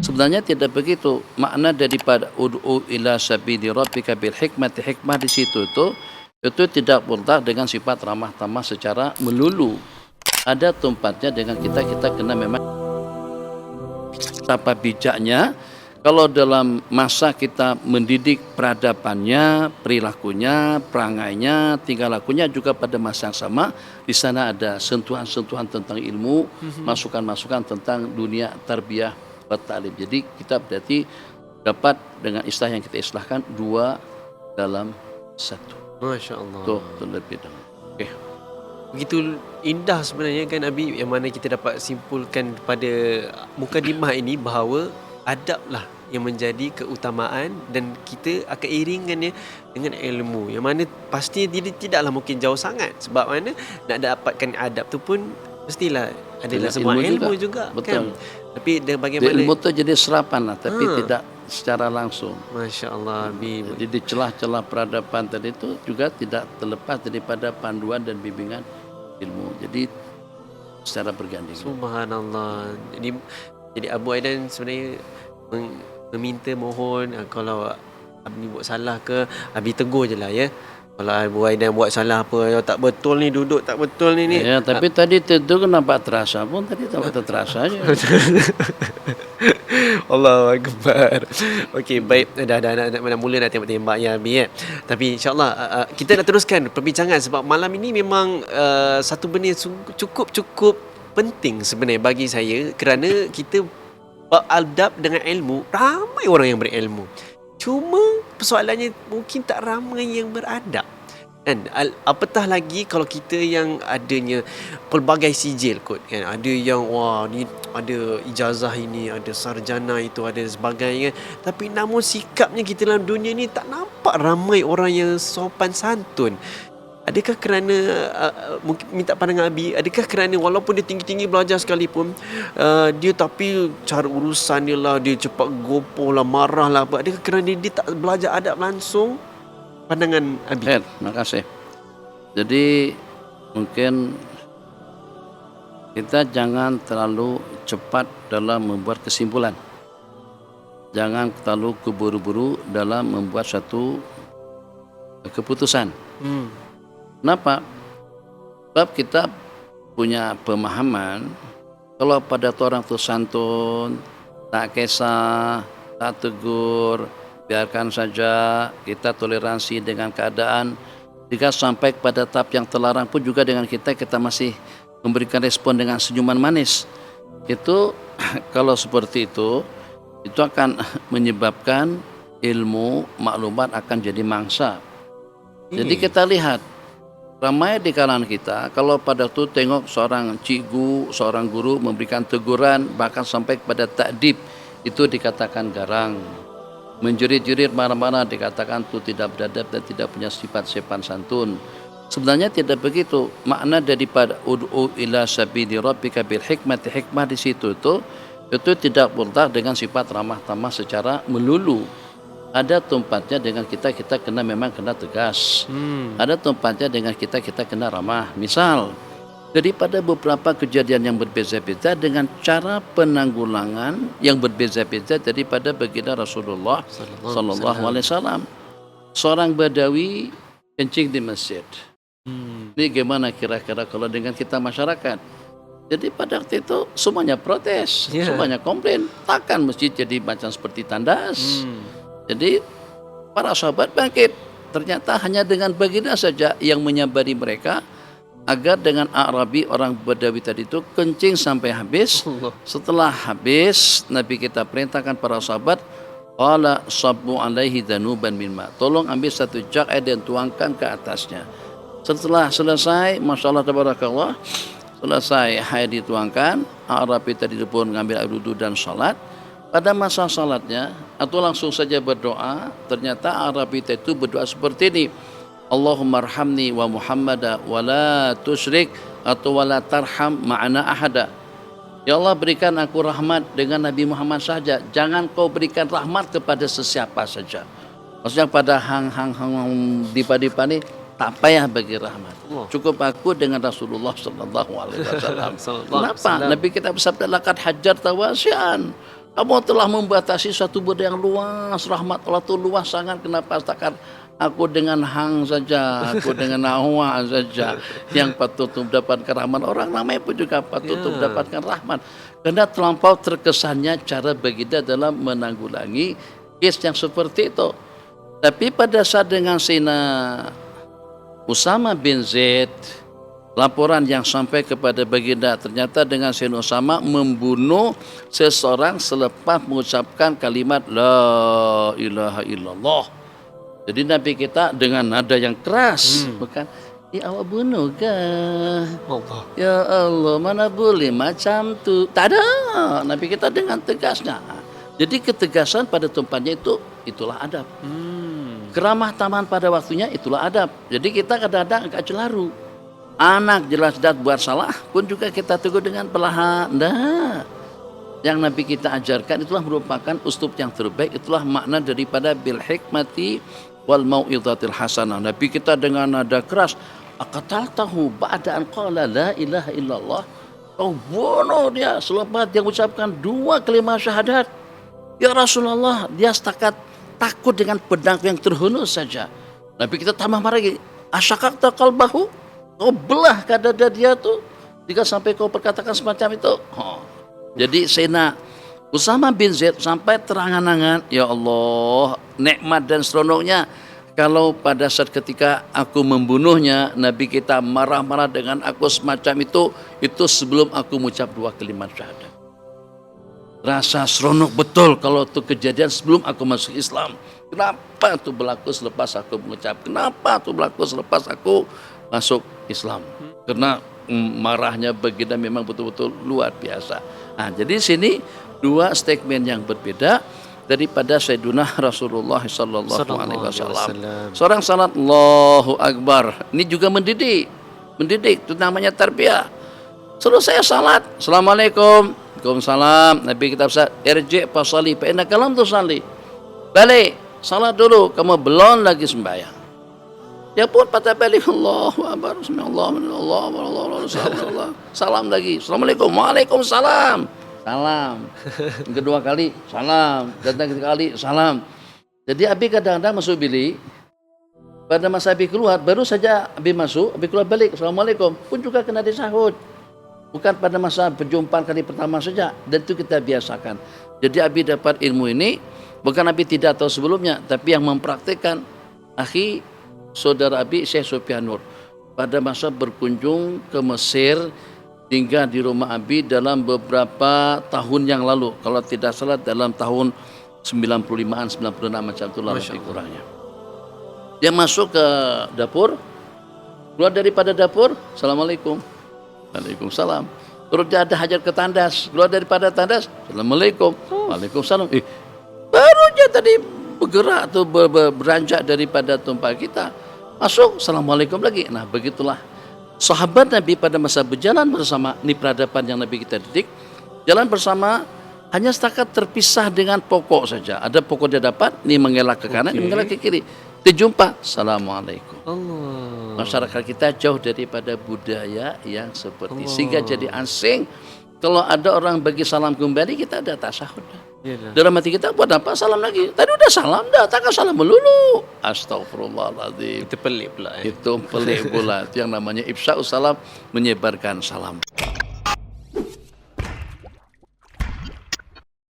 Sebenarnya tidak begitu. Makna daripada ud'u ila sabili rabbika bil hikmati, hikmah di situ itu tidak mutlak dengan sifat ramah tamah secara melulu. Ada tempatnya dengan kita kena memang betapa bijaknya kalau dalam masa kita mendidik peradabannya, perilakunya, perangainya, tingkah lakunya juga pada masa yang sama. Di sana ada sentuhan-sentuhan tentang ilmu, masukan-masukan tentang dunia tarbiyah wa ta'lim. Jadi kita berarti dapat dengan istilah yang kita istilahkan dua dalam satu. Masya Allah. Tuh terlebih dahulu. Oke. Begitu indah sebenarnya kan Abi, yang mana kita dapat simpulkan pada mukadimah ini bahawa adablah yang menjadi keutamaan dan kita akan iringannya dengan ilmu, yang mana pasti tidaklah mungkin jauh sangat, sebab mana nak dapatkan adab tu pun mestilah adalah sebuah ilmu juga. Betul. Kan? Tapi bagaimana ilmu tu jadi serapan lah, tapi tidak secara langsung. Masya Allah Abi. Jadi di celah-celah peradaban tadi itu juga tidak terlepas daripada panduan dan bimbingan ilmu. Jadi secara berganding. Subhanallah. Jadi Abu Aidan sebenarnya meminta, mohon, kalau Abi buat salah ke, Abi tegur je lah ya. Kalau Abu Aidan buat salah apa, tak betul ni, duduk tak betul ni. Ya, tapi tadi itu nampak terasa pun, tadi tak terasa aja. Allahu Akbar. Okey, baik, dah mula nak tembak-tembak ya Abi ya. Tapi insya-Allah kita nak teruskan perbincangan, sebab malam ini memang satu benda cukup penting sebenarnya bagi saya, kerana kita beradab dengan ilmu. Ramai orang yang berilmu, cuma persoalannya mungkin tak ramai yang beradab. Kan, apatah lagi kalau kita yang adanya pelbagai sijil kot kan, ada yang wah ni ada ijazah ini, ada sarjana itu, ada sebagainya, tapi namun sikapnya kita dalam dunia ni tak nampak ramai orang yang sopan santun. Adakah kerana mungkin minta pandangan Abi, adakah kerana walaupun dia tinggi-tinggi belajar sekalipun, dia tapi cara urusan dia lah, dia cepat gopoh lah, marah lah apa, adakah kerana dia tak belajar adab langsung? Pandangan Abi. Terima kasih. Jadi mungkin kita jangan terlalu cepat dalam membuat kesimpulan. Jangan terlalu keburu-buru dalam membuat satu keputusan. Kenapa? Sebab kita punya pemahaman kalau pada orang tu santun, tak kisah, tak tegur, biarkan saja, kita toleransi dengan keadaan. Jika sampai pada tahap yang terlarang pun juga dengan kita masih memberikan respon dengan senyuman manis. Itu kalau seperti itu akan menyebabkan ilmu maklumat akan jadi mangsa. Jadi kita lihat ramai di kalangan kita, kalau pada tu tengok seorang cikgu, seorang guru memberikan teguran, bahkan sampai kepada takdib, itu dikatakan garang. Menjerit-jerit, marah-marah, dikatakan tu tidak beradab dan tidak punya sifat sopan santun. Sebenarnya tidak begitu. Makna daripada ud'u ila sabili rabbika bil hikmati, hikmah di situ itu tidak mutlak dengan sifat ramah tamah secara melulu. Ada tempatnya dengan kita memang kena tegas. Ada tempatnya dengan kita kena ramah. Misal, daripada beberapa kejadian yang berbeza-beza dengan cara penanggulangan yang berbeza-beza daripada baginda Rasulullah sallallahu alaihi wasallam. Seorang Badawi kencing di masjid. Ini gimana kira-kira kalau dengan kita masyarakat? Jadi pada waktu itu semuanya protes, semuanya komplain. Takkan masjid jadi macam seperti tandas. Jadi para sahabat bangkit. Ternyata hanya dengan baginda saja yang menyabari mereka agar dengan Arabi, orang Badawi tadi itu kencing sampai habis. Setelah habis, Nabi kita perintahkan para sahabat, qala sabbu alaihi dhanuban min ma. Tolong ambil satu jug air dan tuangkan ke atasnya. Setelah selesai, Masya Allah tabarakallah, selesai air dituangkan, Arabi tadi itu pun mengambil air wudu dan salat. Pada masa salatnya atau langsung saja berdoa, ternyata Arabi itu berdoa seperti ini, Allahumma arhamni wa Muhammada wa la tusyrik atau wa la tarham ma'ana ahada. Ya Allah, berikan aku rahmat dengan Nabi Muhammad saja, jangan kau berikan rahmat kepada sesiapa saja. Maksudnya pada hang dipa ni tak payah bagi rahmat. Cukup aku dengan Rasulullah sallallahu alaihi wasallam. Kenapa? Nabi kita bersabda laqad hajjarta wasi'an. Kamu telah membatasi satu benda yang luas, rahmat Allah itu luas sangat. Kenapa setakat aku dengan hang saja, aku dengan Hawa saja yang patut untuk mendapatkan rahmat. Orang namanya pun juga patut untuk mendapatkan rahmat. Karena terlampau terkesannya cara baginda dalam menanggulangi kes yang seperti itu. Tapi pada saat dengan Sayyidina Usama bin Zaid, laporan yang sampai kepada baginda, ternyata dengan Sayyidina Usama membunuh seseorang selepas mengucapkan kalimat La ilaha illallah. Jadi Nabi kita dengan nada yang keras, bukan, ya awak bunuh ke? Allah. Ya Allah, mana boleh macam tu. Tak ada. Nabi kita dengan tegasnya. Jadi ketegasan pada tempatnya itulah adab. Keramah taman pada waktunya itulah adab. Jadi kita kadang-kadang agak celaru. Anak jelas-jelas buat salah pun juga kita tegur dengan perlahan. Nah, yang Nabi kita ajarkan itulah merupakan uslub yang terbaik. Itulah makna daripada bil hikmati wal mau'izatil hasanah. Nabi kita dengan nada keras, aqataltahu ba'da an qala la ilaha illallah. Kau bunuh dia selepas dia mengucapkan 2 kalimat syahadat. Ya Rasulullah, dia setakat takut dengan pedang yang terhunus saja. Nabi kita tambah marah lagi, asyaqaqta qalbahu, kau belah dada dia tuh jika sampai kau perkatakan semacam itu. Jadi Sayyidina Usama bin Zaid sampai terangan-angan, ya Allah, nikmat dan seronoknya kalau pada saat ketika aku membunuhnya, Nabi kita marah-marah dengan aku semacam itu sebelum aku mengucap 2 kalimat syahadat. Rasa seronok betul kalau itu kejadian sebelum aku masuk Islam. Kenapa itu berlaku selepas aku mengucap? Kenapa itu berlaku selepas aku masuk Islam? Karena marahnya baginda memang betul-betul luar biasa. Nah, jadi sini 2 statement yang berbeda daripada Sayyidina Rasulullah sallallahu alaihi wasallam. Seorang salat Allahu Akbar. Ini juga mendidik. Mendidik itu namanya tarbiyah. Selesai salat, Assalamualaikum. Waalaikumsalam. Nabi kita bersabda, "Irji' fa shalli fa innaka lam tusalli." Balik, salat dulu, kamu belum lagi sembahyang. Dia pun patah balik, Allahu Akbar, Bismillah, salam lagi, Assalamualaikum, Waalaikumsalam. Salam. Kedua kali, salam. Dan ketiga kali, salam. Jadi Abi kadang-kadang masuk bilik, pada masa Abi keluar, baru saja Abi masuk, Abi keluar balik, Assalamualaikum, pun juga kena disahut. Bukan pada masa perjumpaan kali pertama saja, dan itu kita biasakan. Jadi Abi dapat ilmu ini, bukan Abi tidak tahu sebelumnya, tapi yang mempraktikkan akhi saudara Abi Syekh Sufyan Nur pada masa berkunjung ke Mesir hingga di rumah Abi dalam beberapa tahun yang lalu, kalau tidak salah dalam tahun 95-an, 96 macam itulah lebih kurangnya. Dia masuk ke dapur, keluar daripada dapur, Assalamualaikum. Waalaikumsalam. Terus dia ada hajat ke tandas, keluar daripada tandas, Assalamualaikum. Waalaikumsalam. Baru dia tadi bergerak atau beranjak daripada tempat kita, masuk, Assalamualaikum lagi. Nah, begitulah sahabat Nabi pada masa berjalan bersama, ini peradaban yang Nabi kita didik. Jalan bersama hanya setakat terpisah dengan pokok saja. Ada pokok dia dapat, ini mengelak ke kanan, ini mengelak ke kiri. Dijumpa, Assalamualaikum. Allah. Masyarakat kita jauh daripada budaya yang seperti sehingga jadi asing. Kalau ada orang bagi salam kembali, kita ada tasahud. Dalam hati kita, buat apa salam lagi? Tadi udah salam dah, takkan salam melulu. Astagfirullahaladzim. Itu pelik pula. Itu pelik pula. Itu yang namanya ifsa'us salam, menyebarkan salam.